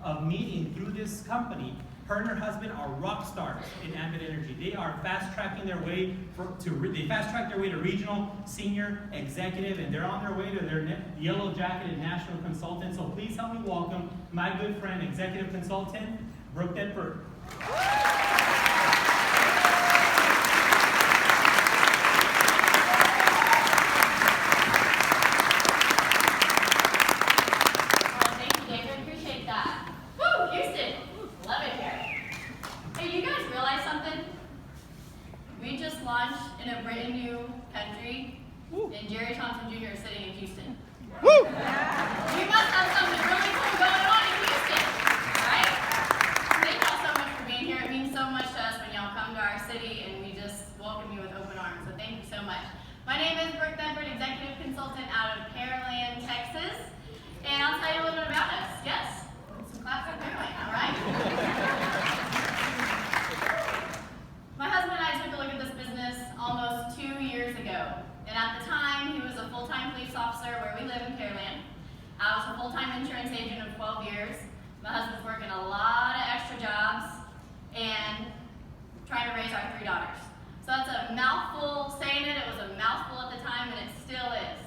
of meeting through this company. Her and her husband are rock stars in Ambit Energy. They are fast-tracking their way to regional, senior, executive, and they're on their way to their yellow jacketed national consultant. So please help me welcome my good friend, executive consultant, Brooke Thedford. My name is Brooke Thedford, Executive Consultant out of Pearland, Texas. And I'll tell you a little bit about us. Yes, some claps at Pearland, all right? My husband and I took a look at this business almost 2 years ago. And at the time, he was a full-time police officer where we live in Pearland. I was a full-time insurance agent of 12 years. My husband's working a lot of extra jobs and trying to raise our 3 daughters. So that's a mouthful saying it. It was a mouthful at the time, and it still is.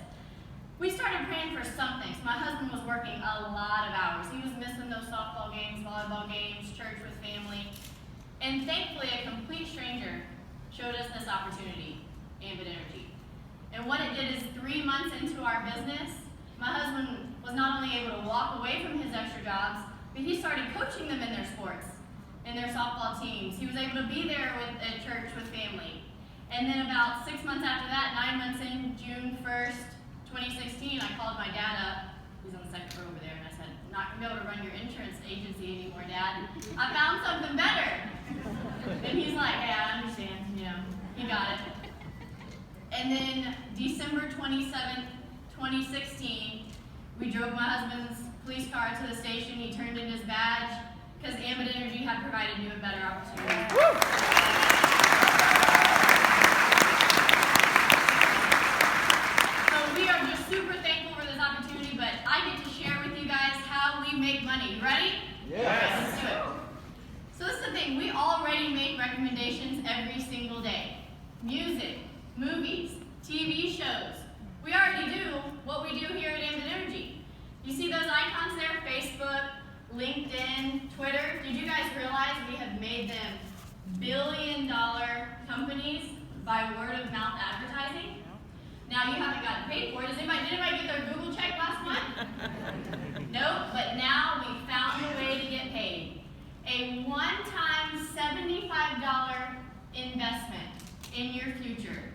We started praying for something. So my husband was working a lot of hours. He was missing those softball games, volleyball games, church with family. And thankfully, a complete stranger showed us this opportunity, Ambit Energy. And what it did is 3 months into our business, my husband was not only able to walk away from his extra jobs, but he started coaching them in their sports, in their softball teams. He was able to be there at church with family. And then about 6 months after that, 9 months in, June 1st, 2016, I called my dad up. He's on the second row over there, and I said, I'm not going to be able to run your insurance agency anymore, Dad. I found something better. And he's like, hey, I understand. You know, he got it. And then December 27th, 2016, we drove my husband's police car to the station. He turned in his badge because Ambit Energy had provided new and better opportunities. So we are just super thankful for this opportunity, but I get to share with you guys how we make money. You ready? Yes. Okay, let's do it. So this is the thing. We already make recommendations every single day. Music, movies, TV shows. We already do what we do here at Ambit Energy. You see those icons there? Facebook, LinkedIn, Twitter. Did you guys realize we have made them billion-dollar companies by word-of-mouth advertising? Now you haven't gotten paid for it. Did anybody get their Google check last month? Nope, but now we found a way to get paid. A one-time $75 investment in your future.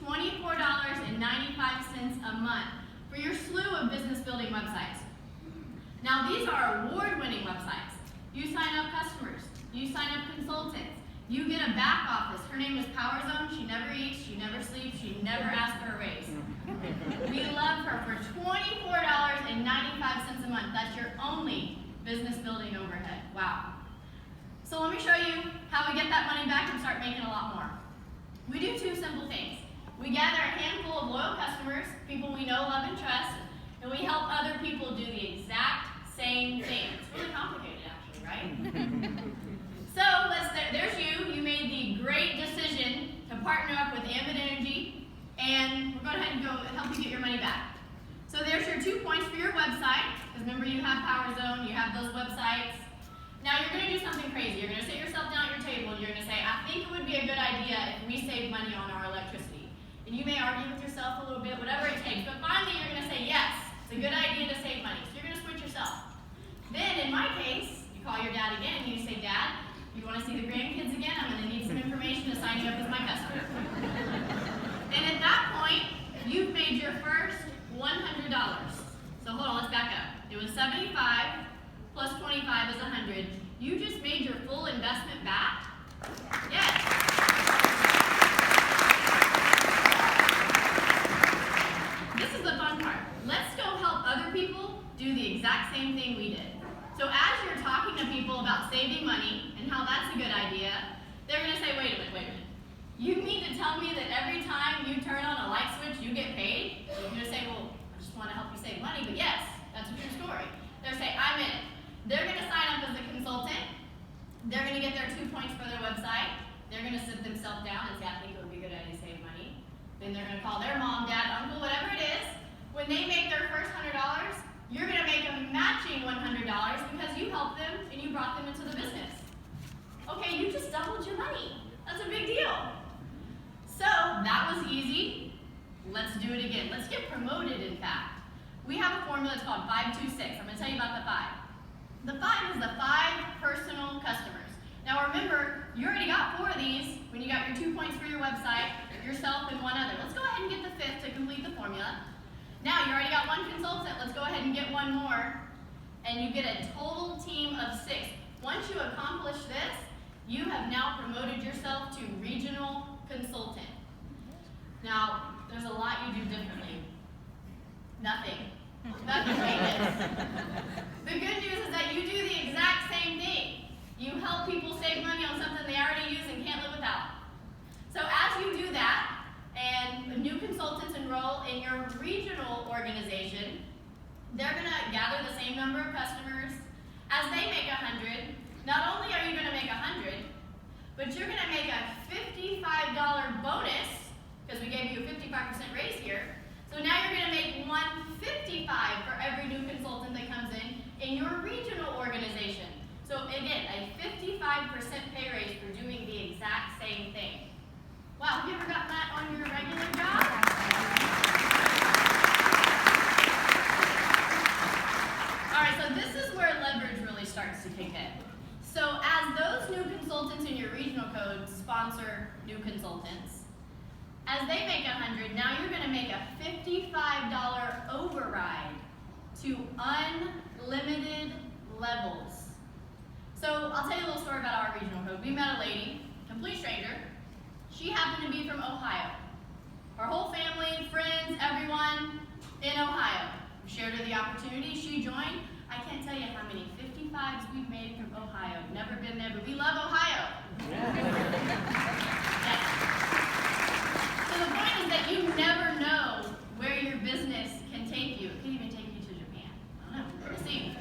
$24.95 a month for your slew of business building websites. Now these are award-winning websites. You sign up customers, you sign up consultants, you get a back office. Her name is Power Zone. She never eats, she never sleeps, she never asks for a raise. We love her for $24.95 a month. That's your only business building overhead. Wow. So let me show you how we get that money back and start making a lot more. We do 2 simple things. We gather a handful of loyal customers, people we know, love, and trust, and we help other people do the exact same thing. It's really complicated, actually, right? So there's you. You made the great decision to partner up with Ambit Energy, and we're going to help you get your money back. So there's your 2 points for your website, because remember you have Power Zone, you have those websites. Now you're going to do something crazy. You're going to sit yourself down at your table, and you're going to say, I think it would be a good idea if we save money on our electricity. And you may argue with yourself a little bit, whatever it takes, but finally you're going to say, yes, it's a good idea to save money. So you're going to switch yourself. Then in my case, you call your dad again, and you say, Dad, you want to see the grandkids again? I'm going to need some information to sign you up as my customer. And at that point, you've made your first $100. So hold on, let's back up. It was 75 plus 25 is 100. You just made your full investment back? Yes. This is the fun part. Let's go help other people do the exact same thing we did. So as you're talking to people about saving money and how that's a good idea, they're going to say, wait a minute. You mean to tell me that every time you turn on a light switch, you get paid? You're going to say, well, I just want to help you save money, but yes, that's a true story. They're saying, I'm in it. They're going to get their 2 points for their website, they're going to sit themselves down and say, I think it would be a good idea to save money. Then they're going to call their mom, dad, uncle, whatever it is. When they make their first $100, you're going to make a matching $100 because you helped them and you brought them into the business. Okay, you just doubled your money. That's a big deal. So that was easy. Let's do it again. Let's get promoted, in fact. We have a formula, it's called 526. I'm going to tell you about the 5. The 5 is the 5 personal customers. Now remember, you already got 4 of these when you got your 2 points for your website, yourself, and 1 other. Let's go ahead and get the 5th to complete the formula. Now you already got 1 consultant. Let's go ahead and get 1 more. And you get a total team of 6. Once you accomplish this, you have now promoted yourself to regional consultant. Now, there's a lot you do differently. Nothing. Nothing changes. The good news is that you do the exact same thing. You help people save money on something they already use and can't live without. So as you do that, and new consultants enroll in your regional organization, they're going to gather the same number of customers. As they make 100, not only are you going to make 100, but you're going to make a $55 bonus, because we gave you a 55% raise here. So now you're going to make $155 for every new consultant that comes in your regional organization. So again, a 55% pay raise for doing the exact same thing. Wow, have you ever gotten that on your regular job? All right, so this is where leverage really starts to kick in. So as those new consultants in your regional code sponsor new consultants, as they make 100, now you're going to make a $55 override to unlimited levels. So I'll tell you a little story about our regional code. We met a lady, complete stranger. She happened to be from Ohio. Her whole family, friends, everyone in Ohio. We shared her the opportunity. She joined. I can't tell you how many 55s we've made from Ohio. Never been there, but we love Ohio. Yes. So the point is that you never know where your business can take you. It could even take you to Japan. I don't know. We'll see.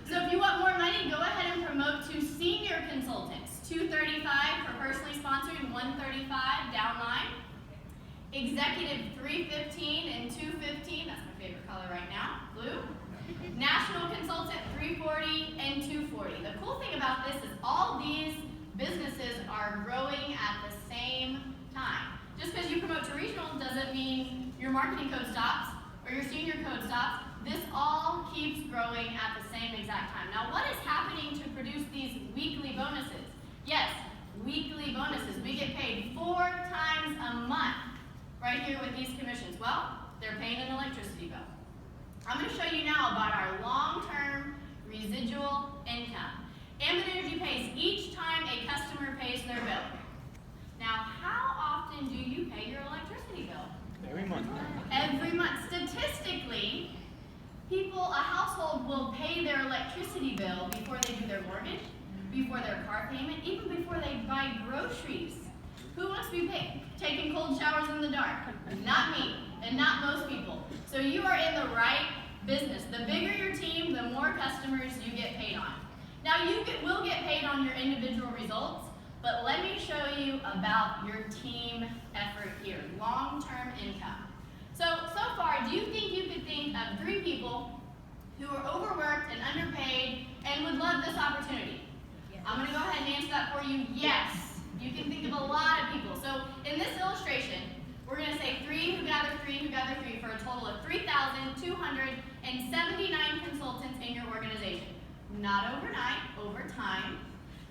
So if you want more money, go ahead and promote to senior consultants. $235 for personally sponsored and $135 downline. Executive $315 and $215. That's my favorite color right now, blue. National consultant $340 and $240. The cool thing about this is all these businesses are growing at the same time. Just because you promote to regional doesn't mean your marketing code stops or your senior code stops. This all keeps growing at the same exact time. Now, what is happening to produce these weekly bonuses? Yes, weekly bonuses. We get paid 4 times a month right here with these commissions. Well, they're paying an electricity bill. I'm going to show you now about our long-term residual income. Ambit Energy pays each time a customer pays their bill. Now, how often do you pay your electricity bill? Every month. Every month. Statistically, a household will pay their electricity bill before they do their mortgage, before their car payment, even before they buy groceries. Who wants to be taking cold showers in the dark? Not me, and not most people. So you are in the right business. The bigger your team, the more customers you get paid on. Now you will get paid on your individual results, but let me show you about your team effort here, long-term income. So far, do you think you could think of 3 people who are overworked and underpaid and would love this opportunity? Yes. I'm going to go ahead and answer that for you. Yes. You can think of a lot of people. So in this illustration, we're going to say 3 who gather 3 who gather 3 for a total of 3,279 consultants in your organization. Not overnight, over time.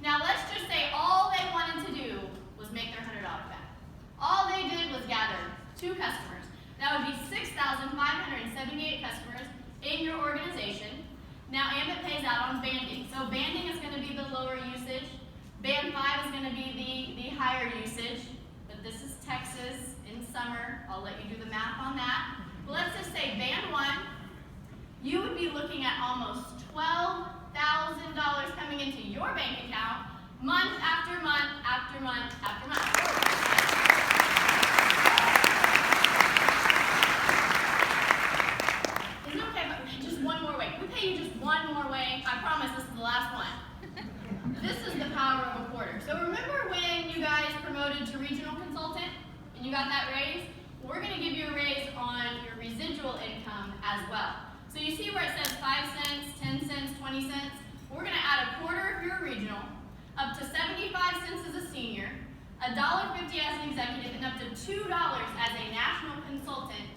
Now let's just say all they wanted to do was make their $100 back. All they did was gather 2 customers. That would be 6,578 customers in your organization. Now Ambit pays out on banding. So banding is going to be the lower usage. Band 5 is going to be the higher usage. But this is Texas in summer. I'll let you do the math on that. But let's just say band 1, you would be looking at almost $12,000 coming into your bank account month after month after month after month. Isn't it okay, but just one more way? Can we pay you just one more way? I promise this is the last one. This is the power of a quarter. So remember when you guys promoted to regional consultant and you got that raise? We're going to give you a raise on your residual income as well. So you see where it says 5 cents, 10 cents, 20 cents? We're going to add a quarter if you're a regional, up to 75 cents as a senior, $1.50 as an executive, and up to $2 as a national consultant.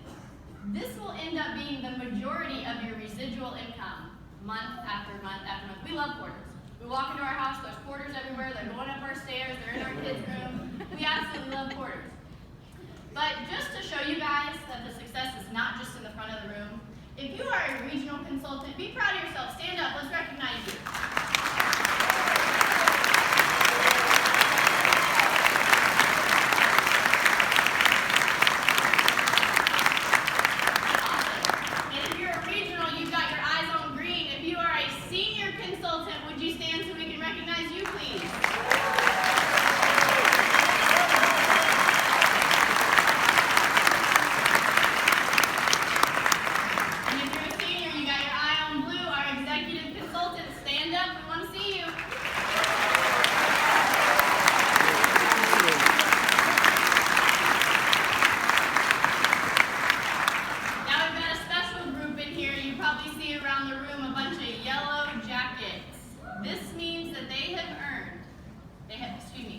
This will end up being the majority of your residual income, month after month after month. We love quarters. We walk into our house, there's quarters everywhere, they're going up our stairs, they're in our kids' room. We absolutely love quarters. But just to show you guys that the success is not just in the front of the room, if you are a regional consultant, be proud of yourself. Stand up, let's recognize you.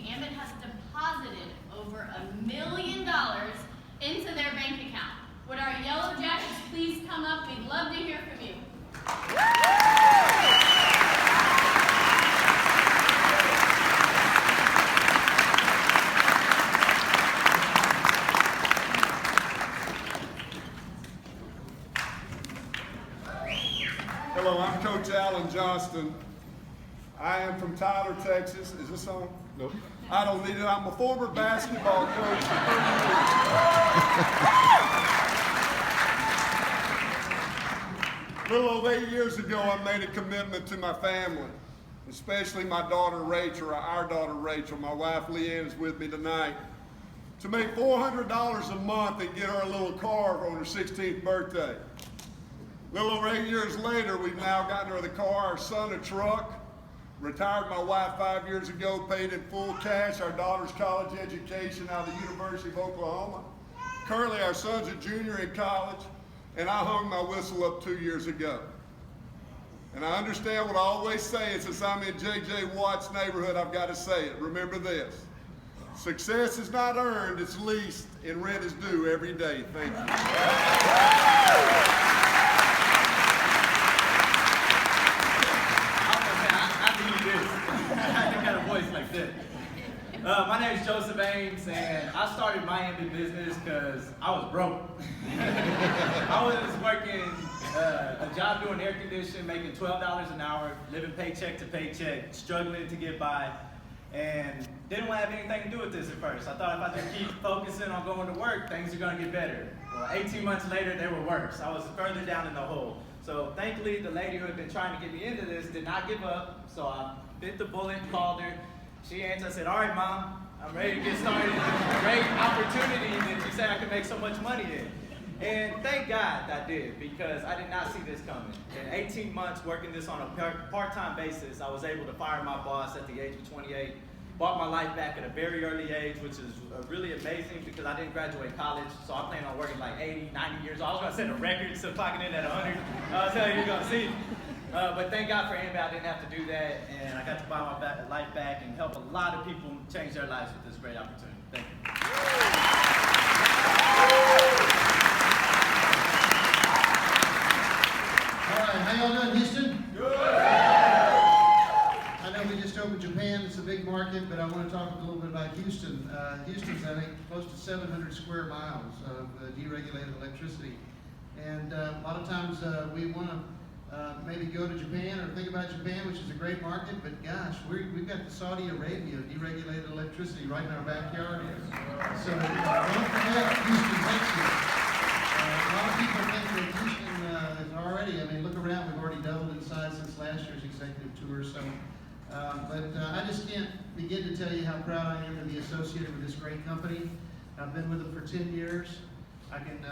Ambit has deposited over $1 million into their bank account. Would our yellow jackets please come up? We'd love to hear from you. Hello, I'm Coach Alan Johnston. I am from Tyler, Texas. Is this on? Nope. I don't need it. I'm a former basketball coach for 30 years. A little over 8 years ago, I made a commitment to my family, especially my daughter Rachel, or our daughter Rachel. My wife Leanne is with me tonight, to make $400 a month and get her a little car on her 16th birthday. A little over 8 years later, we've now gotten her the car, our son a truck, retired my wife 5 years ago, paid in full cash our daughter's college education out of the University of Oklahoma. Currently, our son's a junior in college, and I hung my whistle up 2 years ago. And I understand what I always say, and since I'm in J.J. Watt's neighborhood, I've got to say it. Remember this: success is not earned, it's leased, and rent is due every day. Thank you. My name is Joseph Ames, and I started my Ambit business because I was broke. I was working a job doing air conditioning, making $12 an hour, living paycheck to paycheck, struggling to get by, and didn't want to have anything to do with this at first. I thought if I just keep focusing on going to work, things are going to get better. Well, 18 months later, they were worse. I was further down in the hole. So thankfully, the lady who had been trying to get me into this did not give up, so I bit the bullet, called her. She answered, I said, "All right, Mom, I'm ready to get started. It's a great opportunity that you said I could make so much money in." And thank God I did, because I did not see this coming. In 18 months working this on a part-time basis, I was able to fire my boss at the age of 28, bought my life back at a very early age, which is really amazing because I didn't graduate college, so I plan on working like 80, 90 years old. I was going to set a record, so clocking in at 100. I was telling you, you're going to see. But thank God for Ambit, I didn't have to do that, and I got to buy my life back and help a lot of people change their lives with this great opportunity. Thank you. All right, how y'all doing, Houston? Good. I know we just opened Japan, it's a big market, but I want to talk a little bit about Houston. Houston's, I think, close to 700 square miles of deregulated electricity. And a lot of times we want to maybe go to Japan or think about Japan, which is a great market, but gosh, we've got Saudi Arabia deregulated electricity right in our backyard here. So don't forget Houston, Texas. A lot of people think that Houston is already, I mean, look around, we've already doubled in size since last year's executive tour. So, but I just can't begin to tell you how proud I am to be associated with this great company. I've been with them for 10 years. I can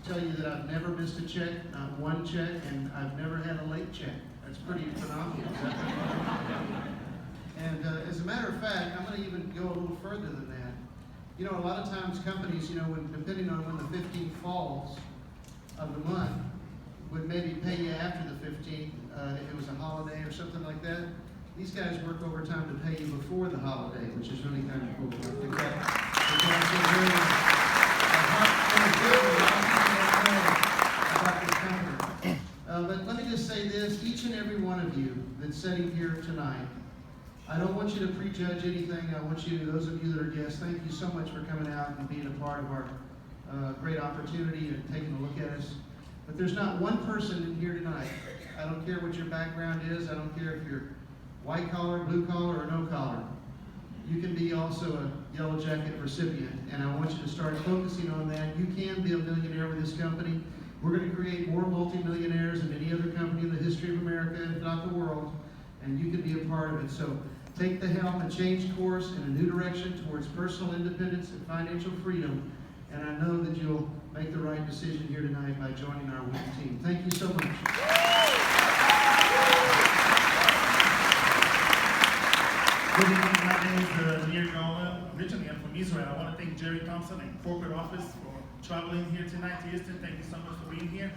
tell you that I've never missed a check, not one check, and I've never had a late check. That's pretty phenomenal. And as a matter of fact, I'm going to even go a little further than that. You know, a lot of times companies, you know, depending on when the 15th falls of the month, would maybe pay you after the 15th if it was a holiday or something like that. These guys work overtime to pay you before the holiday, which is really kind of cool. I think that's a very about this company. But let me just say this, each and every one of you that's sitting here tonight, I don't want you to prejudge anything. I want you, those of you that are guests, thank you so much for coming out and being a part of our great opportunity and taking a look at us. But there's not one person in here tonight, I don't care what your background is, I don't care if you're white collar, blue collar, or no collar. You can be also a yellow jacket recipient, and I want you to start focusing on that. You can be a millionaire with this company. We're going to create more multimillionaires than any other company in the history of America, if not the world, and you can be a part of it. So take the helm and change course in a new direction towards personal independence and financial freedom, and I know that you'll make the right decision here tonight by joining our winning team. Thank you so much. Good evening, my name is Nir Gola. Originally, I'm from Israel. I want to thank Jerry Thompson and corporate office for traveling here tonight to Houston. Thank you so much for being here.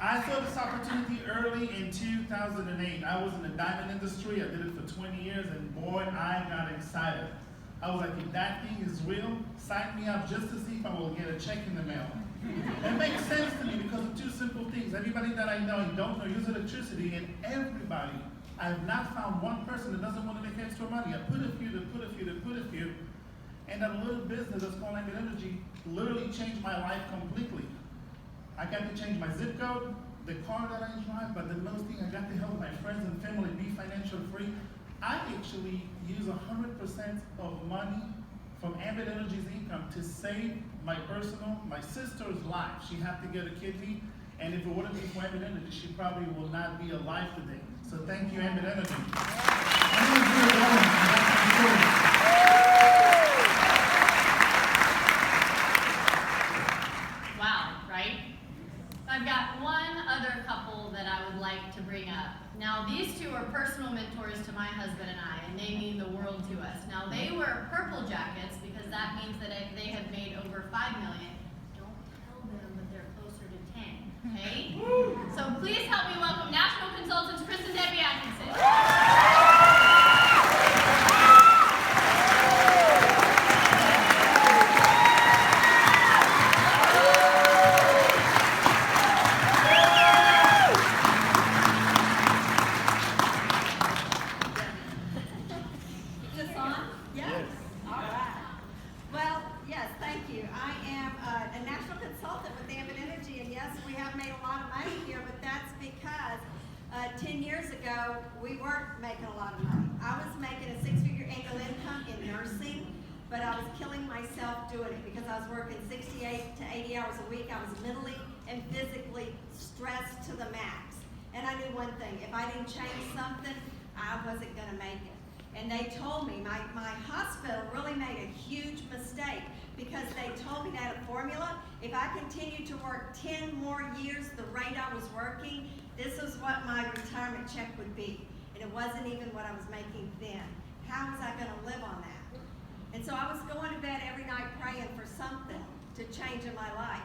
I saw this opportunity early in 2008. I was in the diamond industry. I did it for 20 years, and boy, I got excited. I was like, if that thing is real, sign me up just to see if I will get a check in the mail. It makes sense to me because of two simple things. Everybody that I know and don't know use electricity, and everybody. I have not found one person that doesn't want to make extra money. I put a few, and that little business that's called Ambit Energy literally changed my life completely. I got to change my zip code, the car that I drive, but the most thing, I got to help my friends and family be financial free. I actually use 100% of money from Ambit Energy's income to save my sister's life. She had to get a kidney, and if it wouldn't be for Ambit Energy, she probably will not be alive today. So thank you, Ambit Energy. Wow, right? I've got one other couple that I would like to bring up. Now, these two are personal mentors to my husband and I, and they mean the world to us. Now, they wear purple jackets because that means that they have made over $5 million. Don't tell them, but they're closer to 10, okay? So please help me welcome National Consultants Chris and Debbie Atkinson. a national consultant with Ambit Energy, and yes, we have made a lot of money here, but that's because 10 years ago, we weren't making a lot of money. I was making a six-figure annual income in nursing, but I was killing myself doing it because I was working 68 to 80 hours a week. I was mentally and physically stressed to the max. And I knew one thing, if I didn't change something, I wasn't gonna make it. And they told me, my hospital really made a huge mistake because they told me they had a formula. If I continued to work 10 more years the rate I was working, this is what my retirement check would be. And it wasn't even what I was making then. How was I gonna live on that? And so I was going to bed every night praying for something to change in my life.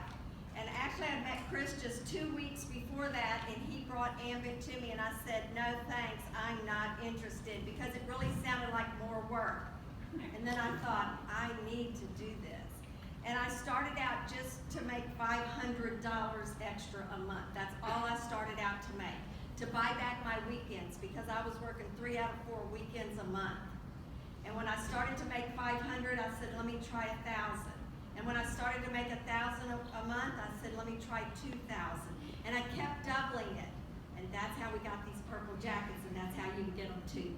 And actually I met Chris just 2 weeks before that, and he brought Ambit to me, and I said, no thanks, I'm not interested, because it really sounded like more work. And then I thought, I need to do this. And I started out just to make $500 extra a month. That's all I started out to make, to buy back my weekends, because I was working 3 out of 4 weekends a month. And when I started to make 500, I said, let me try 1,000. And when I started to make 1,000 a month, I said, let me try 2,000. And I kept doubling it. And that's how we got these purple jackets, and that's how you can get them too.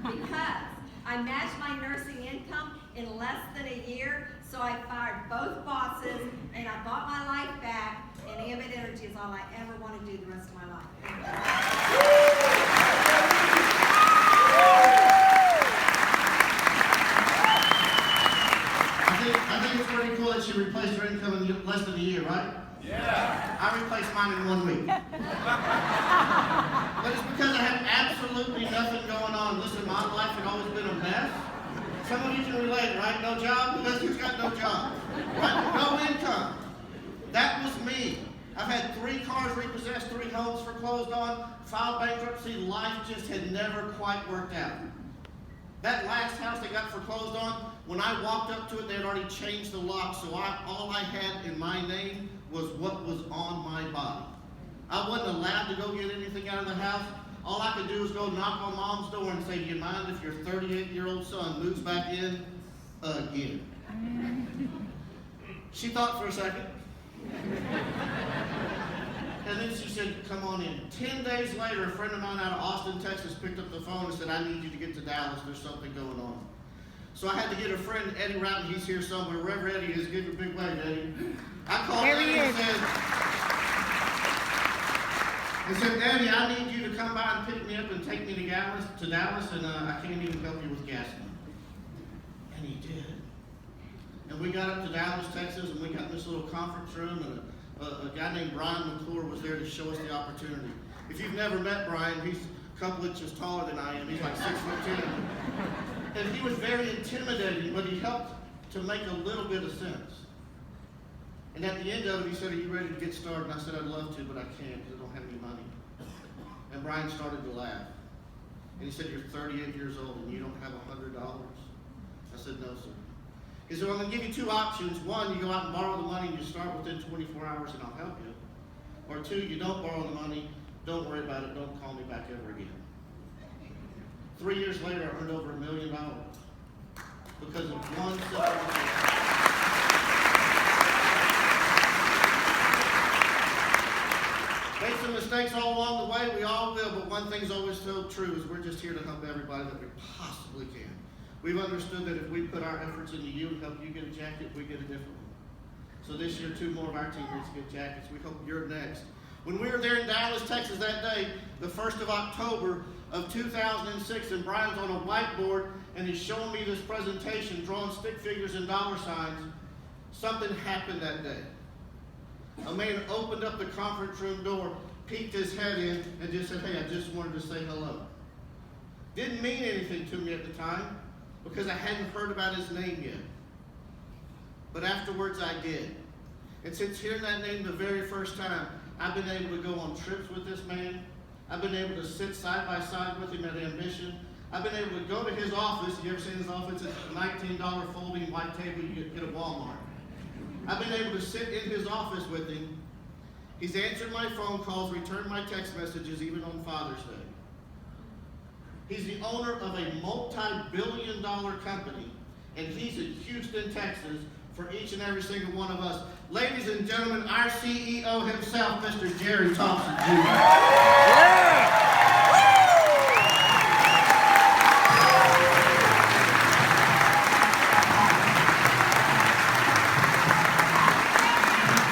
Because I matched my nursing income in less than a year, so I fired both bosses, and I bought my life back, and Ambit Energy is all I ever want to do the rest of my life. I think it's pretty cool that you replaced your income in less than a year, right? Yeah. I replaced mine in 1 week. But it's because I have absolute absolutely nothing going on. Listen, my life had always been a mess. Some of you can relate, right? No job? Who's got no job? Right? No income. That was me. I've had 3 cars repossessed, 3 homes foreclosed on, filed bankruptcy. Life just had never quite worked out. That last house they got foreclosed on, when I walked up to it, they had already changed the lock, so all I had in my name was what was on my body. I wasn't allowed to go get anything out of the house. All I could do was go knock on Mom's door and say, do you mind if your 38-year-old son moves back in again? She thought for a second. And then she said, come on in. 10 days later, a friend of mine out of Austin, Texas picked up the phone and said, I need you to get to Dallas. There's something going on. So I had to get a friend, Eddie Routon. He's here somewhere. Wherever Eddie is, give him a big wave, Eddie. I called Eddie and said, Eddie, I need you to come by and pick me up and take me to Dallas, and I can't even help you with gas money. And he did. And we got up to Dallas, Texas, and we got in this little conference room, and a guy named Brian McClure was there to show us the opportunity. If you've never met Brian, he's a couple inches taller than I am. He's like 6'10". And he was very intimidating, but he helped to make a little bit of sense. And at the end of it, he said, are you ready to get started? And I said, I'd love to, but I can't because I don't have any money. And Brian started to laugh. And he said, you're 38 years old and you don't have $100? I said, no, sir. He said, well, I'm going to give you 2 options. 1, you go out and borrow the money and you start within 24 hours and I'll help you. Or 2, you don't borrow the money, don't worry about it, don't call me back ever again. 3 years later, I earned over $1 million because of one simple mistake. Made some mistakes all along the way, we all will, but one thing's always so true is we're just here to help everybody that we possibly can. We've understood that if we put our efforts into you and help you get a jacket, we get a different one. So this year, 2 more of our teammates get jackets. We hope you're next. When we were there in Dallas, Texas that day, the 1st of October of 2006, and Brian's on a whiteboard, and he's showing me this presentation, drawing stick figures and dollar signs, something happened that day. A man opened up the conference room door, peeked his head in, and just said, hey, I just wanted to say hello. Didn't mean anything to me at the time, because I hadn't heard about his name yet. But afterwards I did. And since hearing that name the very first time, I've been able to go on trips with this man. I've been able to sit side by side with him at Ambition. I've been able to go to his office. You ever seen his office? It's a $19 folding white table you get at Walmart. I've been able to sit in his office with him. He's answered my phone calls, returned my text messages, even on Father's Day. He's the owner of a multi-billion-dollar company, and he's in Houston, Texas, for each and every single one of us. Ladies and gentlemen, our CEO himself, Mr. Jerry Thompson, Jr.